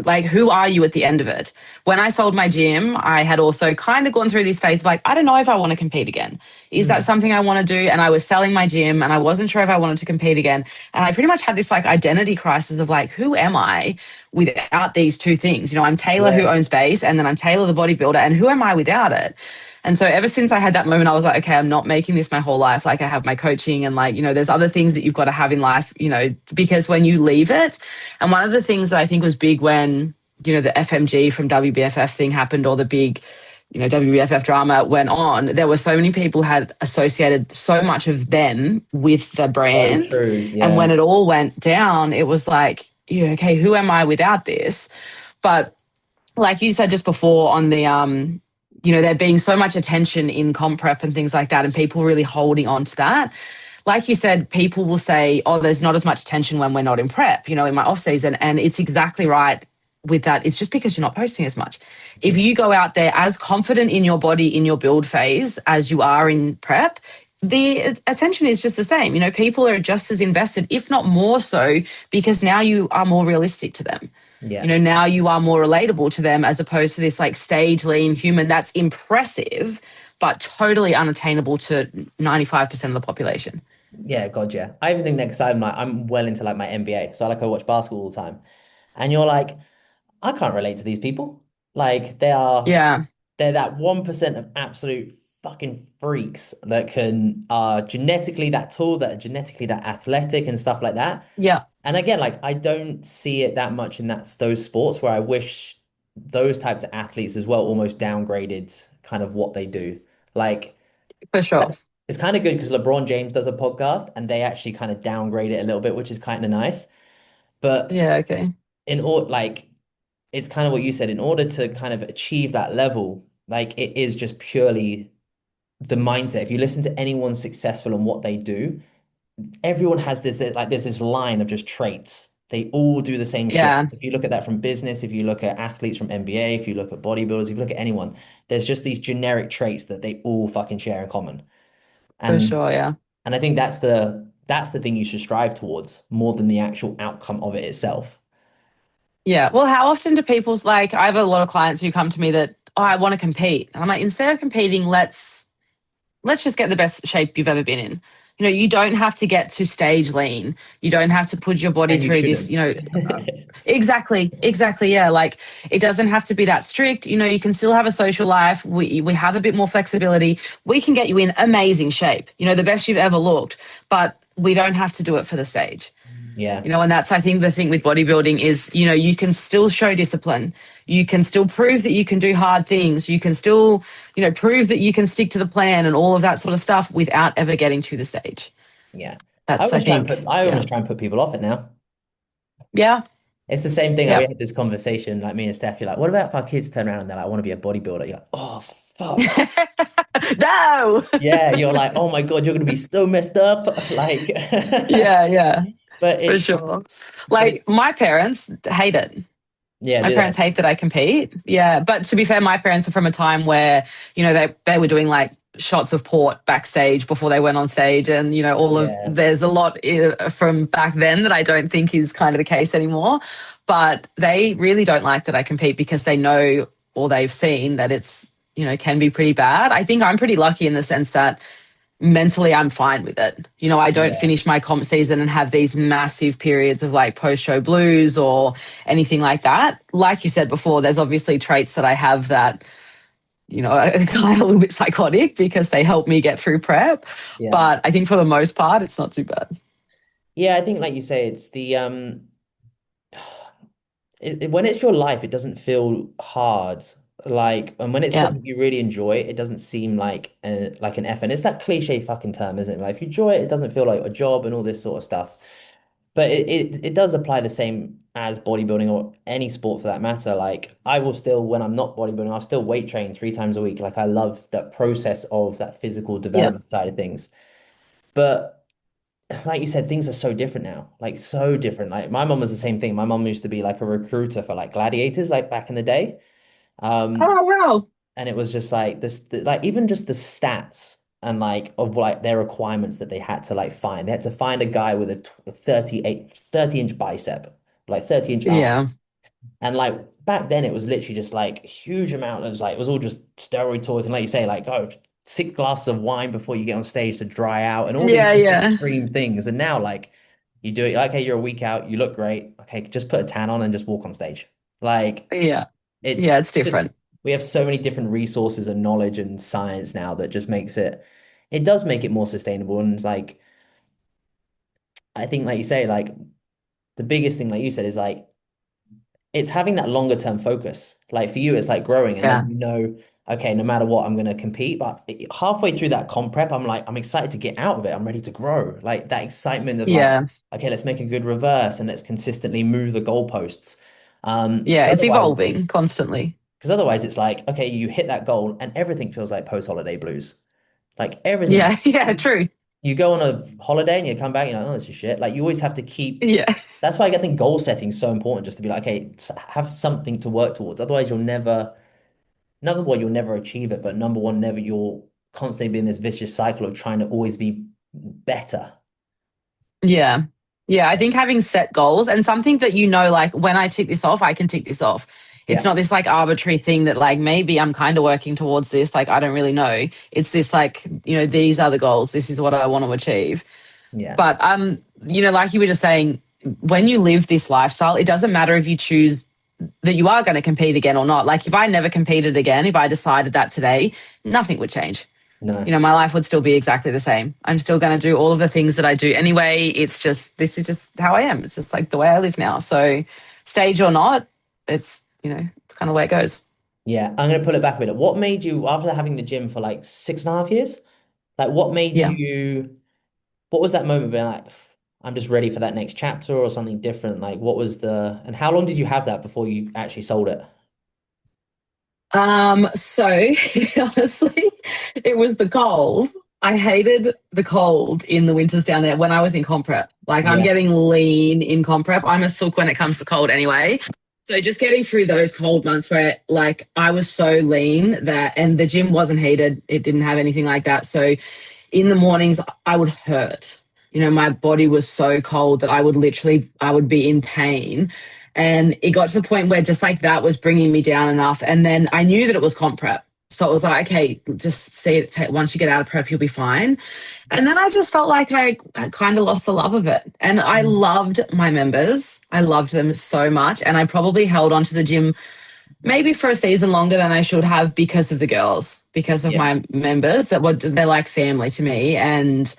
like, who are you at the end of it? When I sold my gym, I had also kind of gone through this phase of like, I don't know if I want to compete again. Is that Hmm. something I want to do? And I was selling my gym and I wasn't sure if I wanted to compete again. And I pretty much had this like identity crisis of like, who am I without these two things? I'm Taylor who Yeah. owns base and then I'm Taylor the bodybuilder. And who am I without it? And so ever since I had that moment, I was like, okay, I'm not making this my whole life. Like I have my coaching and like, there's other things that you've got to have in life, because when you leave it, and one of the things that I think was big when, the FMG from WBFF thing happened or the big, WBFF drama went on, there were so many people had associated so much of them with the So brand. true. And Yeah. when it all went down, it was like, yeah, okay, who am I without this? But like you said just before on the there being so much attention in comp prep and things like that, and people really holding on to that. Like you said, people will say, oh, there's not as much attention when we're not in prep, in my off season. And it's exactly right with that. It's just because you're not posting as much. If you go out there as confident in your body in your build phase as you are in prep, the attention is just the same. People are just as invested, if not more so, because now you are more realistic to them. Yeah. Now you are more relatable to them as opposed to this like stage lean human that's impressive, but totally unattainable to 95% of the population. Yeah, God, yeah. I even think that because I'm well into like my NBA, so I watch basketball all the time, and you're like, I can't relate to these people. Like Yeah. they're that 1% of absolute fucking freaks that can are genetically that tall, that are genetically that athletic and stuff like that. Yeah. And again, like I don't see it that much in those sports where I wish those types of athletes as well almost downgraded kind of what they do. Like For sure. it's kind of good because LeBron James does a podcast and they actually kind of downgrade it a little bit, which is kind of nice. But Yeah. Okay. in order, like, it's kind of what you said, in order to kind of achieve that level, like, it is just purely the mindset. If you listen to anyone successful and what they do, everyone has there's this line of just traits. They all do the same shit. Yeah. If you look at that from business, if you look at athletes from NBA, if you look at bodybuilders, if you look at anyone, there's just these generic traits that they all fucking share in common. For And sure. Yeah. And I think that's the thing you should strive towards more than the actual outcome of it itself. Yeah. Well, how often do people like, I have a lot of clients who come to me that, oh, I want to compete. And I'm like, instead of competing, let's just get the best shape you've ever been in. You don't have to get to stage lean. You don't have to put your body And you through this, shouldn't. exactly, exactly. Yeah. Like it doesn't have to be that strict. You can still have a social life. We have a bit more flexibility. We can get you in amazing shape, the best you've ever looked, but we don't have to do it for the stage. Yeah, And that's, I think, the thing with bodybuilding is, you can still show discipline. You can still prove that you can do hard things. You can still, prove that you can stick to the plan and all of that sort of stuff without ever getting to the stage. yeah. That's, I think, I yeah. almost try and put people off it now. Yeah. It's the same thing. Like we Yeah. had this conversation, like me and Steph, you're like, what about if our kids turn around and they're like, I want to be a bodybuilder? You're like, oh fuck. No. Yeah, you're like, oh my God, you're gonna be so messed up. Like Yeah. Yeah. but For it's sure. but it, Like my parents hate it. yeah, My do they? parents hate that I compete. Yeah, but to be fair, my parents are from a time where they were doing like shots of port backstage before they went on stage, and all of Yeah, there's a lot from back then that I don't think is kind of the case anymore. But they really don't like that I compete because they know or they've seen that it's can be pretty bad. I think I'm pretty lucky in the sense that mentally I'm fine with it. I don't yeah, finish my comp season and have these massive periods of like post show blues or anything like that. Like you said before, there's obviously traits that I have that, are kind of a little bit psychotic because they help me get through prep. yeah. But I think for the most part, it's not too bad. Yeah, I think like you say, it's when it's your life, it doesn't feel hard. Like, and when it's Yeah. something you really enjoy, it doesn't seem like an effort. And it's that cliche fucking term, isn't it? Like, if you enjoy it, it doesn't feel like a job and all this sort of stuff. But it does apply the same as bodybuilding or any sport for that matter. Like, I will still, when I'm not bodybuilding, I'll still weight train 3 times a week. Like, I love that process of that physical Yeah. development side of things. But like you said, things are so different now, like so different. Like my mom was the same thing. My mom used to be like a recruiter for like gladiators, like back in the day. Um, Oh, wow. and it was just like like even just the stats and like of like their requirements that they had to like find. They had to find a guy with a 30-inch bicep, like 30-inch arm. Yeah. And like back then, it was literally just like huge amount of like it was all just steroid talk and like you say, like oh, 6 glasses of wine before you get on stage to dry out and all these Yeah. just Yeah. extreme things. And now like you do it like, okay, you're a week out, you look great. Okay, just put a tan on and just walk on stage. Like Yeah. it's Yeah. It's just different. we have so many different resources and knowledge and science now that just makes it does make it more sustainable. And like I think like you say, like the biggest thing, like you said, is like it's having that longer term focus. Like for you, it's like growing, and then Yeah. okay, no matter what, I'm gonna compete. But halfway through that comp prep, I'm like, I'm excited to get out of it. I'm ready to grow. Like that excitement of like, Yeah. okay, let's make a good reverse and let's consistently move the goalposts. Yeah, it's evolving constantly. Because otherwise it's like, okay, you hit that goal and everything feels like post-holiday blues. Like everything. Yeah, yeah, true. You go on a holiday and you come back, you're like, oh, this is shit. Like you always have to keep. Yeah. That's why I think goal setting is so important, just to be like, okay, have something to work towards. Otherwise, you'll never, number one, you'll never achieve it, but number one, never, you'll constantly be in this vicious cycle of trying to always be better. Yeah. Yeah. I think having set goals and something that like when I tick this off, I can tick this off. It's Yeah. not this like arbitrary thing that like maybe I'm kind of working towards this. Like I don't really know. It's this like, these are the goals. This is what I want to achieve. Yeah. But like you were just saying, when you live this lifestyle, it doesn't matter if you choose that you are going to compete again or not. Like if I never competed again, if I decided that today, nothing would change. No. My life would still be exactly the same. I'm still going to do all of the things that I do anyway. This is just how I am. It's just like the way I live now. So, stage or not, it's kind of the way it goes. Yeah. I'm going to pull it back a bit. What made you, after having the gym for like 6.5 years, like what made Yeah. you, what was that moment being like, I'm just ready for that next chapter or something different? Like what was and how long did you have that before you actually sold it? So honestly, it was the cold. I hated the cold in the winters down there when I was in comp prep. Like I'm Yeah. getting lean in comp prep. I'm a sook when it comes to cold anyway. So just getting through those cold months where like I was so lean that and the gym wasn't heated. It didn't have anything like that. So in the mornings I would hurt. My body was so cold that I would be in pain. And it got to the point where just like that was bringing me down enough. And then I knew that it was comp prep. So it was like, okay, just see it. Once you get out of prep, you'll be fine. And then I just felt like I kind of lost the love of it. And I Mhm. loved my members. I loved them so much. And I probably held on to the gym maybe for a season longer than I should have because of the girls, because of Yeah. my members they're like family to me. And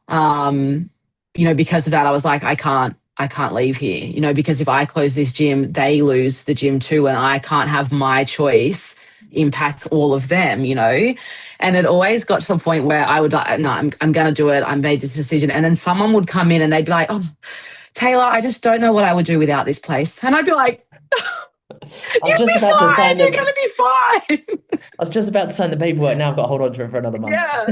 um, because of that, I was like, I can't leave here, because if I close this gym, they lose the gym too. And I can't have my choice impact all of them. And it always got to the point where I would like, no, I'm going to do it. I made this decision. And then someone would come in and they'd be like, oh, Taylor, I just don't know what I would do without this place. And I'd be like, I was you'll just be about to fine. sign You're going to be fine. I was just about to sign the paperwork. Now I've got to hold on to it for another month. Yeah.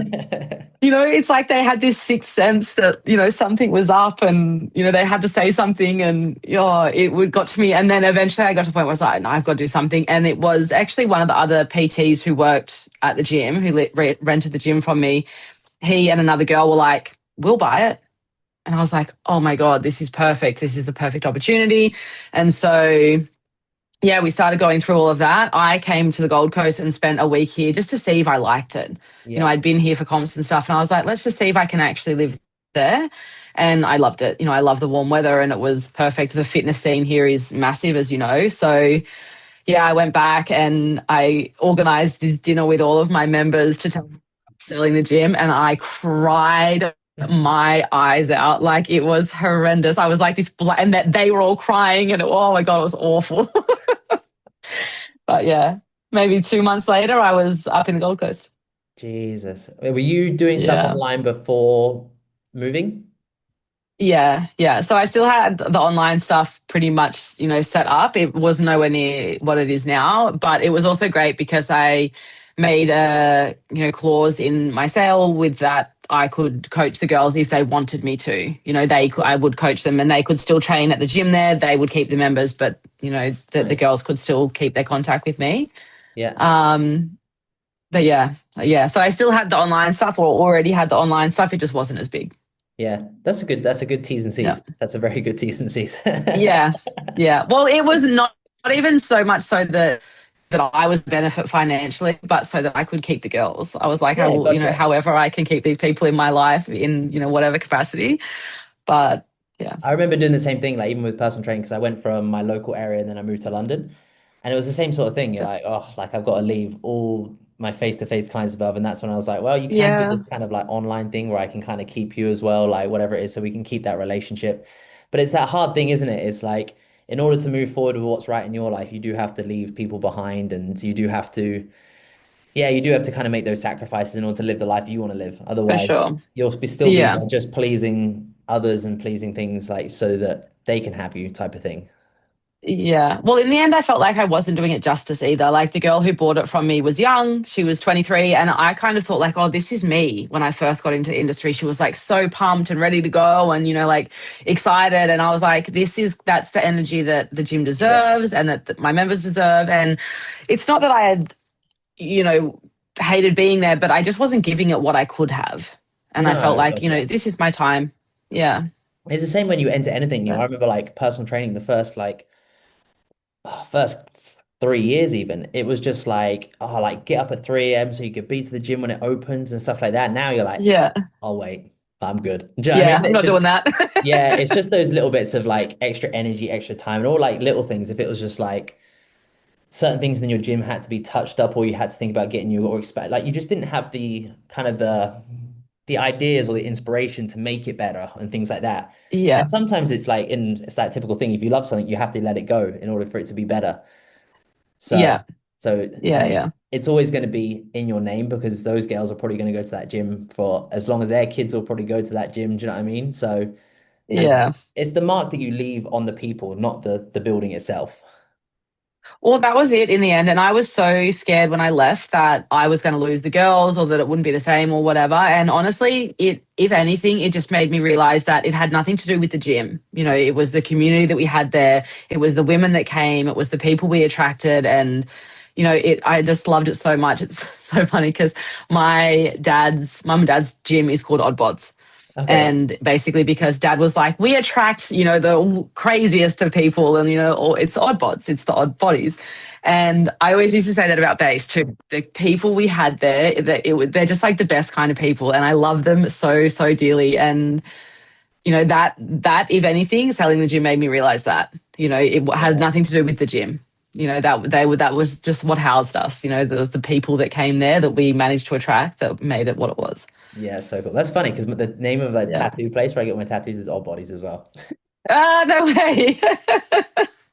It's like they had this sixth sense that, something was up and, they had to say something and, it would got to me. And then eventually I got to the point where I was like, no, I've got to do something. And it was actually one of the other PTs who worked at the gym, who rented the gym from me. He and another girl were like, we'll buy it. And I was like, oh my God, this is perfect. This is the perfect opportunity. And so yeah, we started going through all of that. I came to the Gold Coast and spent a week here just to see if I liked it. Yeah. I'd been here for comps and stuff, and I was like, let's just see if I can actually live there. And I loved it. I love the warm weather and it was perfect. The fitness scene here is massive, as you know. So, yeah, I went back and I organized the dinner with all of my members to tell them about selling the gym, and I cried my eyes out. Like it was horrendous. I was like this, and that they were all crying, and oh my God, it was awful. But yeah, maybe 2 months later, I was up in the Gold Coast. Jesus. Were you doing stuff Yeah. online before moving? Yeah, yeah. So I still had the online stuff pretty much, set up. It was nowhere near what it is now, but it was also great because I made a, clause in my sale with that I could coach the girls if they wanted me to. I would coach them and they could still train at the gym there. They would keep the members, but the Nice. girls could still keep their contact with me. Yeah. Um, but yeah, yeah. So I still had the online stuff or already had the online stuff. It just wasn't as big. Yeah. That's a good T's and Yeah. C's. That's a very good T's and C's. Yeah. Yeah. Well, it was not even so much so that I was benefit financially, but so that I could keep the girls. I was like, I Yeah, will, gotcha. however I can keep these people in my life in, whatever capacity. But yeah. I remember doing the same thing, like even with personal training, because I went from my local area and then I moved to London. And it was the same sort of thing. You're like, oh, like I've got to leave all my face-to-face clients above. And that's when I was like, well, you can do Yeah, this kind of like online thing where I can kind of keep you as well, like whatever it is, so we can keep that relationship. But it's that hard thing, isn't it? It's like in order to move forward with what's right in your life, you do have to leave people behind and you do have to, yeah, you do have to kind of make those sacrifices in order to live the life you want to live. for Otherwise, sure. you'll be still be Yeah. there just pleasing others and pleasing things like so that they can have you type of thing. Yeah. Well, in the end, I felt like I wasn't doing it justice either. Like the girl who bought it from me was young. She was 23. And I kind of thought, like, oh, this is me when I first got into the industry. She was like so pumped and ready to go and, like excited. And I was like, that's the energy that the gym Yeah. deserves and that my members deserve. And it's not that I had, you know, hated being there, but I just wasn't giving it what I could have. And I felt No, like, gotcha. this is my time. Yeah. It's the same when you enter anything new. I Yeah. remember like personal training, the first 3 years even, it was just like, oh, like get up at 3 a.m. so you could be to the gym when it opens and stuff like that. Now you're like, Yeah. I'll wait. I'm good. Do you know what I mean? Yeah. I'm It's not just, doing that. yeah, it's just those little bits of like extra energy, extra time, and all like little things. If it was just like certain things in your gym had to be touched up, or you had to think about getting you or expect, like you just didn't have the kind of the ideas or the inspiration to make it better and things like that. Yeah. And sometimes it's that typical thing. If you love something, you have to let it go in order for it to be better. So, Yeah. so Yeah. Yeah. it's always going to be in your name because those girls are probably going to go to that gym for as long as their kids will probably go to that gym. Do you know what I mean? So, and Yeah. it's the mark that you leave on the people, not the building itself. Well, that was it in the end. And I was so scared when I left that I was going to lose the girls or that it wouldn't be the same or whatever. And honestly, if anything, it just made me realize that it had nothing to do with the gym. It was the community that we had there. It was the women that came. It was the people we attracted. And, I just loved it so much. It's so funny because my mum and dad's gym is called Oddbods. Okay. And basically because dad was like, we attract, the craziest of people and, or it's oddbods, it's the odd bodies. And I always used to say that about base too. The people we had there, they're just like the best kind of people. And I love them so, so dearly. And, that if anything, selling the gym made me realize that, it has Yeah. nothing to do with the gym. That was just what housed us, the people that came there that we managed to attract that made it what it was. Yeah, so cool. That's funny because the name of the Yeah. tattoo place where I get my tattoos is Old Bodies as well. Ah, no way.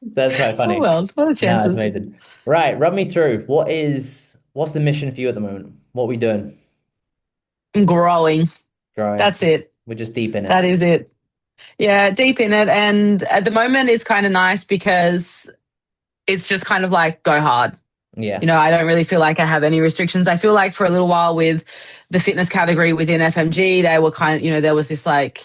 That's quite Small funny. world. What are the No, it's chances? amazing. Right, run me through. What's the mission for you at the moment? What are we doing? I'm growing. Growing. That's it. We're just deep in That it. is it. Yeah, deep in it. And at the moment, it's kind of nice because it's just kind of like go hard. Yeah. I don't really feel like I have any restrictions. I feel like for a little while with the fitness category within FMG, they were kind of, there was this like,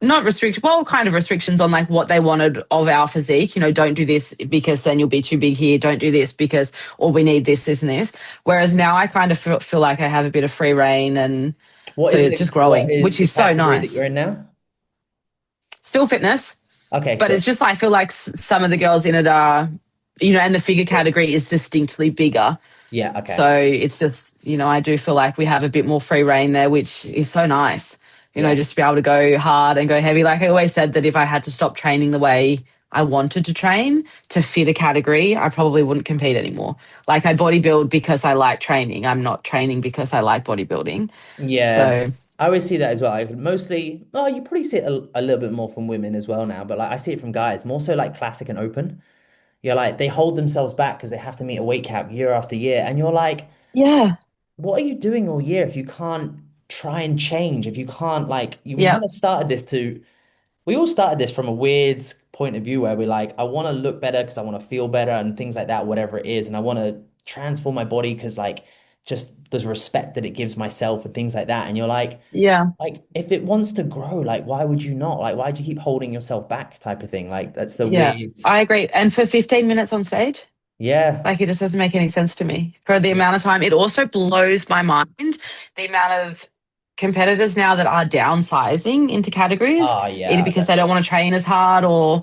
not restrict, well, kind of restrictions on like what they wanted of our physique. Don't do this because then you'll be too big here. Don't do this because, or we need this and this. Whereas now I kind of feel like I have a bit of free reign and so it's just What growing, is which the is so category that nice. you're in now? Still fitness, Okay, but so it's just, I feel like some of the girls in it are, and the figure category is distinctly bigger. yeah, okay. So it's just, I do feel like we have a bit more free reign there, which is so nice, Yeah. just to be able to go hard and go heavy. Like I always said that if I had to stop training the way I wanted to train to fit a category, I probably wouldn't compete anymore. Like I bodybuild because I like training. I'm not training because I like bodybuilding. Yeah. So I always see that as well. I mostly, oh, you probably see it a little bit more from women as well now, but like I see it from guys, more so like classic and open. You're like, they hold themselves back because they have to meet a weight cap year after year. And you're like, yeah, what are you doing all year if you can't try and change? If you can't, like, we yeah, kind of started we all started this from a weird point of view where we're like, I want to look better because I want to feel better and things like that, whatever it is. And I want to transform my body because, like, just there's respect that it gives myself and things like that. And you're yeah, if it wants to grow, like, why would you not? Like, why do you keep holding yourself back type of thing? Like, that's the yeah. weird, I agree. And for 15 minutes on stage, yeah. like it just doesn't make any sense to me for the amount of time. It also blows my mind the amount of competitors now that are downsizing into categories, Oh, either yeah, because they don't want to train as hard or,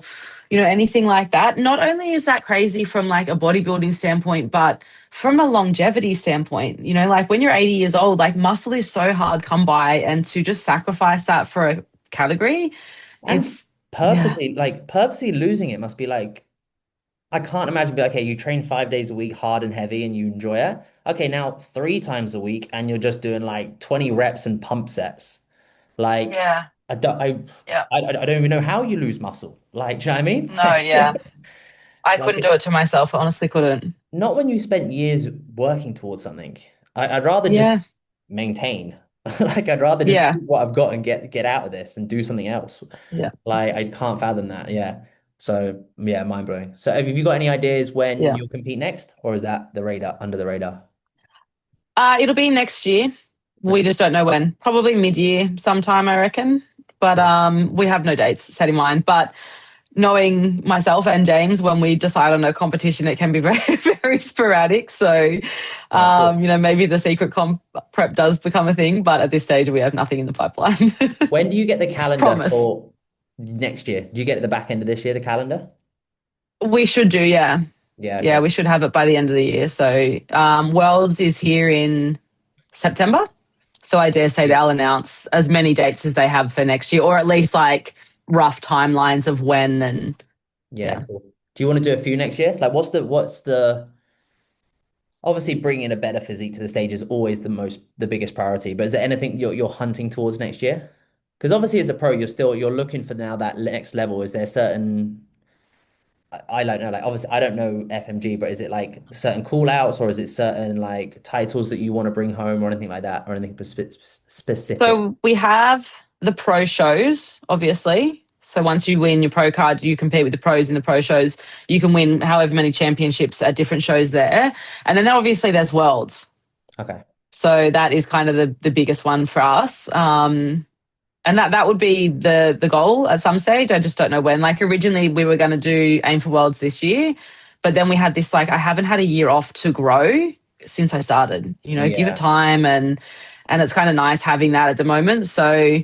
anything like that. Not only is that crazy from like a bodybuilding standpoint, but from a longevity standpoint, like when you're 80 years old, like muscle is so hard come by and to just sacrifice that for a category, and it's, yeah, purposely losing it must be like, I can't imagine be like, okay, you train 5 days a week, hard and heavy, and you enjoy it. Okay, now 3 times a week, and you're just doing like 20 reps and pump sets. Like, yeah, I don't, yeah. I don't even know how you lose muscle. Like, do you know what I mean? No, yeah. I Like, couldn't do it to myself. I honestly couldn't. not when you spent years working towards something. I'd rather just Yeah. maintain. Like, I'd rather just Yeah. keep what I've got and get out of this and do something else. Yeah. Like, I can't fathom that. Yeah. So yeah, mind blowing. So have you got any ideas when Yeah. you'll compete next, or is that the radar under the radar? It'll be next year. We Nice. just don't know when. Probably mid-year sometime, I reckon. But Cool. we have no dates set in mind. But knowing myself and James, when we decide on a competition, it can be very, very sporadic. So, Yeah, cool. maybe the secret comp prep does become a thing, but at this stage, we have nothing in the pipeline. When do you get the calendar Promise. for next year? Do you get it at the back end of this year, the calendar? We should do, yeah. Yeah, Yeah, okay. we should have it by the end of the year. So, Worlds is here in September. So I dare say they'll announce as many dates as they have for next year, or at least like rough timelines of when and Yeah, yeah. cool. Do you want to do a few next year? Like what's the obviously bringing a better physique to the stage is always the biggest priority, but is there anything you're hunting towards next year? Because obviously as a pro, you're looking for now that next level. Is there certain I don't know, like obviously I don't know FMG, but is it like certain call outs or is it certain like titles that you want to bring home or anything like that or anything specific? So we have the pro shows, obviously. So once you win your pro card, you compete with the pros in the pro shows. You can win however many championships at different shows there. And then obviously there's worlds. Okay. So that is kind of the biggest one for us. And that would be the goal at some stage. I just don't know when. Like originally we were going to do aim for worlds this year, but then we had this like I haven't had a year off to grow since I started. Give it Yeah. time and it's kind of nice having that at the moment. So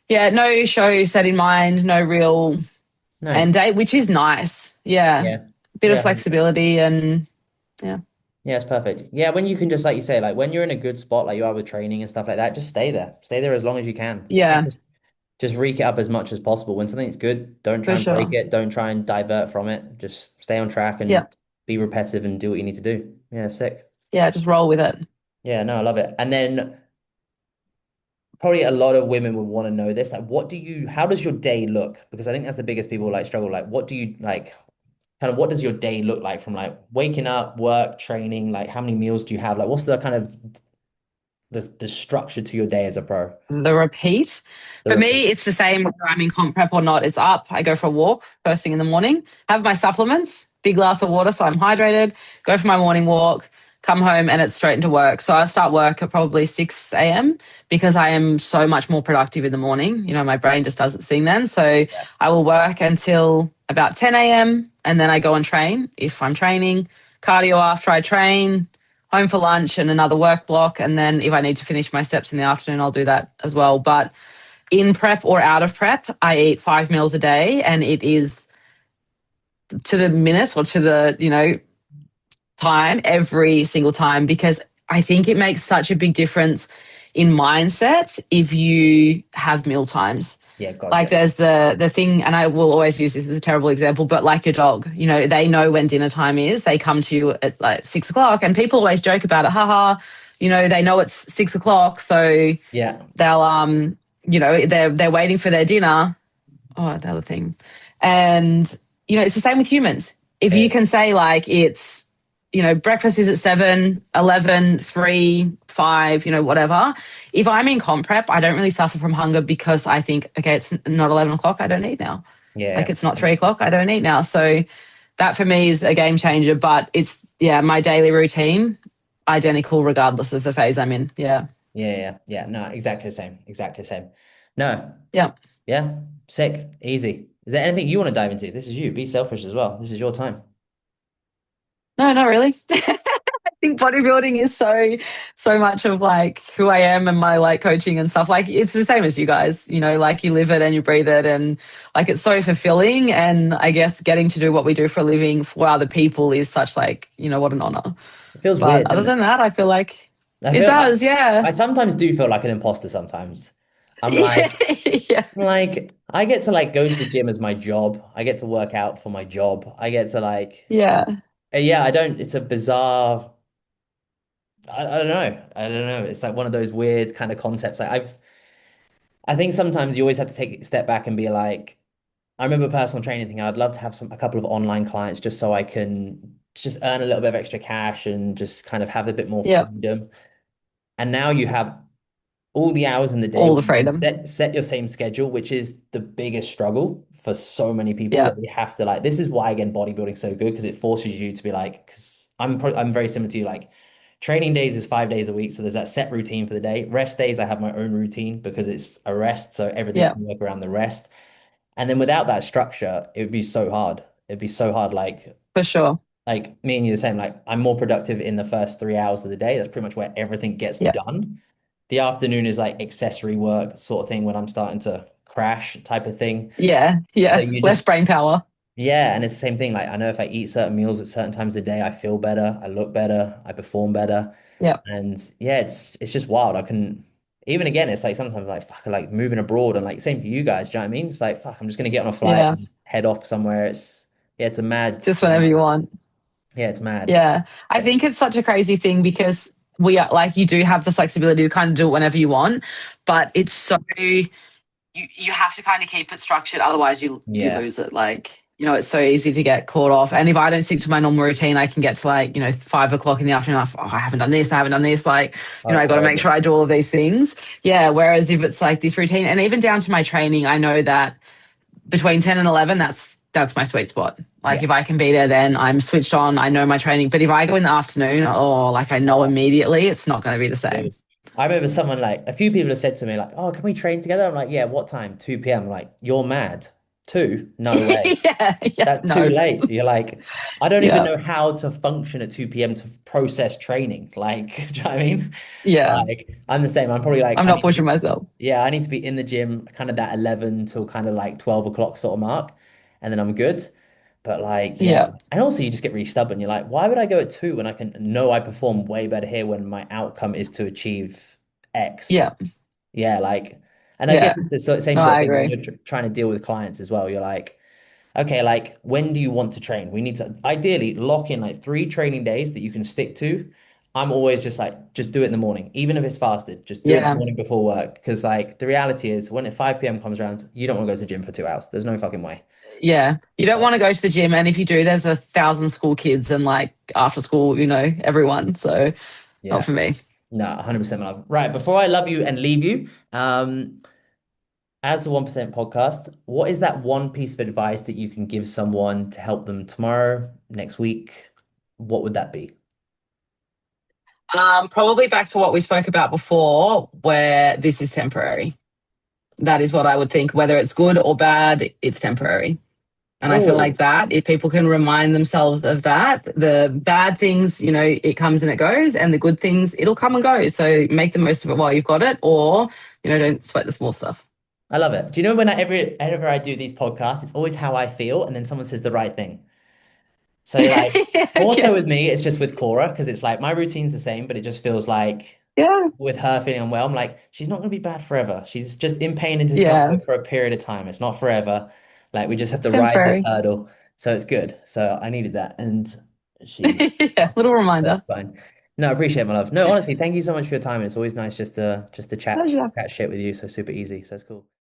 yeah, no show set in mind, no real end Nice. date, which is nice. Yeah, Yeah. bit of Yeah. flexibility and yeah, Yeah, it's perfect. Yeah, when you can just like you say, like when you're in a good spot, like you are with training and stuff like that, just stay there. Stay there as long as you can. yeah, Just reek it up as much as possible. When something's good, don't try for and break sure. it. Don't try and divert from it. Just stay on track Yeah, and be repetitive and do what you need to do. Yeah, sick. yeah, just roll with it. Yeah, no, I love it. And then probably a lot of women would want to know this. Like, how does your day look? Because I think that's the biggest people like struggle. Like, what do you like, kind of what does your day look like from like waking up, work, training? Like, how many meals do you have? Like, what's the kind of the structure to your day as a pro? The repeat. The For repeat. me, it's the same whether I'm in comp prep or not. It's up. I go for a walk first thing in the morning, have my supplements, big glass of water so I'm hydrated, go for my morning walk, come home, and it's straight into work. So I start work at probably 6 a.m. because I am so much more productive in the morning. My brain just does its thing then. So Yeah. I will work until about 10 a.m. and then I go and train if I'm training, cardio after I train, home for lunch and another work block. And then if I need to finish my steps in the afternoon, I'll do that as well. But in prep or out of prep, I eat 5 meals a day and it is to the minute or to the, time every single time because I think it makes such a big difference in mindset if you have meal times. Yeah, Like gotcha. there's the thing, and I will always use this as a terrible example, but like your dog, they know when dinner time is. They come to you at like 6 o'clock, and people always joke about it. Haha, they know it's 6 o'clock, so Yeah. they'll they're waiting for their dinner. Oh, the other thing, and it's the same with humans. If It you is. can say like it's breakfast is at 7, 11, 3, 5, whatever. If I'm in comp prep, I don't really suffer from hunger because I think, okay, it's not 11 o'clock, I don't eat now. Like Yeah. it's not 3 o'clock, I don't eat now. So that for me is a game changer, but it's, yeah, my daily routine, identical regardless of the phase I'm in. Yeah. Yeah. Yeah. Yeah. No, exactly the same. Exactly the same. No. Yeah. Yeah. Sick. Easy. Is there anything you want to dive into? This is you. Be selfish as well. This is your time. No, not really. I think bodybuilding is so much of like who I am and my like coaching and stuff. Like it's the same as you guys, like you live it and you breathe it and like it's so fulfilling. And I guess getting to do what we do for a living for other people is such like, what an honor. It feels But weird, other doesn't it? than that, I feel like I it feel does, I yeah. sometimes do feel like an imposter sometimes. I'm Yeah. like, Yeah. I get to like go to the gym as my job. I get to work out for my job. I get to like, Yeah. yeah, I don't, it's a bizarre, I don't know. I don't know. It's like one of those weird kind of concepts. I think sometimes you always have to take a step back and be like, I remember personal training thing. I'd love to have a couple of online clients just so I can just earn a little bit of extra cash and just kind of have a bit more Yeah. freedom. And now you have all the hours in the day All where the you can freedom. set your same schedule, which is the biggest struggle for so many people Yeah. where you have to like this is why again bodybuilding's so good because it forces you to be like because I'm very similar to you like training days is 5 days a week so there's that set routine for the day rest days I have my own routine because it's a rest so everything Yeah. can work around the rest and then without that structure it would be so hard it'd be so hard For sure. like me and you the same. Like I'm more productive in the first 3 hours of the day. That's pretty much where everything gets Yeah. done. The afternoon is like accessory work sort of thing when I'm starting to crash type of thing. Yeah. So Yeah. you Less just brain power. yeah, and it's the same thing. Like I know if I eat certain meals at certain times of the day, I feel better, I look better, I perform better. Yeah. And yeah, it's just wild. I can even again, it's like sometimes like fuck like moving abroad and like same for you guys, do you know what I mean? It's like fuck, I'm just gonna get on a flight Yeah. and head off somewhere. It's yeah, it's a Just whenever you want. yeah, it's mad. Yeah. I But think it's such a crazy thing because we are like, you do have the flexibility to kind of do it whenever you want, but it's so, you have to kind of keep it structured. Otherwise you yeah. lose it. Like, it's so easy to get caught off. And if I don't stick to my normal routine, I can get to like, 5 o'clock in the afternoon. Like, oh, I haven't done this. I haven't done this. Like, Oh, it's I got to make horrible. sure I do all of these things. Yeah. Whereas if it's like this routine and even down to my training, I know that between 10 and 11, that's my sweet spot. Like Yeah. if I can be there, then I'm switched on. I know my training. But if I go in the afternoon, oh, like I know Oh, immediately, it's not going to be the dude. same. I remember someone like a few people have said to me like, "Oh, can we train together?" I'm like, "Yeah, what time?" 2 p.m. I'm like, "You're mad." 2? No way. Yeah, yeah, That's too no, late. You're like, I don't even yeah, know how to function at 2 p.m. to process training. Like, do you know what I mean? yeah. Like, I'm the same. I'm probably like, I'm I not need to pushing be, myself. yeah, I need to be in the gym kind of that 11 till kind of like 12 o'clock sort of mark, and then I'm good. But like, yeah. Yeah, And also you just get really stubborn. You're like, why would I go at 2 when I can know I perform way better here when my outcome is to achieve X? yeah, Yeah, like, and I guess yeah. it's the same No, sort of I thing when agree. you're tr trying to deal with clients as well. You're like, okay, like when do you want to train? We need to ideally lock in like 3 training days that you can stick to. I'm always just like, just do it in the morning, even if it's fasted, just do it in the Yeah, morning before work. Because like the reality is when at 5 p.m. comes around, you don't want to go to the gym for 2 hours. There's no fucking way. yeah. You don't want to go to the gym, and if you do, there's 1,000 school kids and like after school, everyone. So not Yeah. for me. No, 100% love. Right, before I love you and leave you, as the 1% podcast, what is that one piece of advice that you can give someone to help them tomorrow, next week? What would that be? Probably back to what we spoke about before, where this is temporary. That is what I would think. Whether it's good or bad, it's temporary. And I feel like Oh, that, if people can remind themselves of that, the bad things, it comes and it goes, and the good things, it'll come and go. So make the most of it while you've got it, or, don't sweat the small stuff. I love it. Do you know when whenever I do these podcasts, it's always how I feel, and then someone says the right thing. So like more so Okay. with me, it's just with Cora because it's like my routine's the same, but it just feels like Yeah. with her feeling unwell, I'm like, she's not gonna be bad forever. She's just in pain and Yeah. discomfort for a period of time. It's not forever. Like we just have It's to ride this temporary. hurdle. So it's good. So I needed that. And she Yeah. Little that's reminder. fine. No, I appreciate it, my love. No, honestly, thank you so much for your time. It's always nice just to chat Pleasure. chat shit with you. So super easy. So it's cool.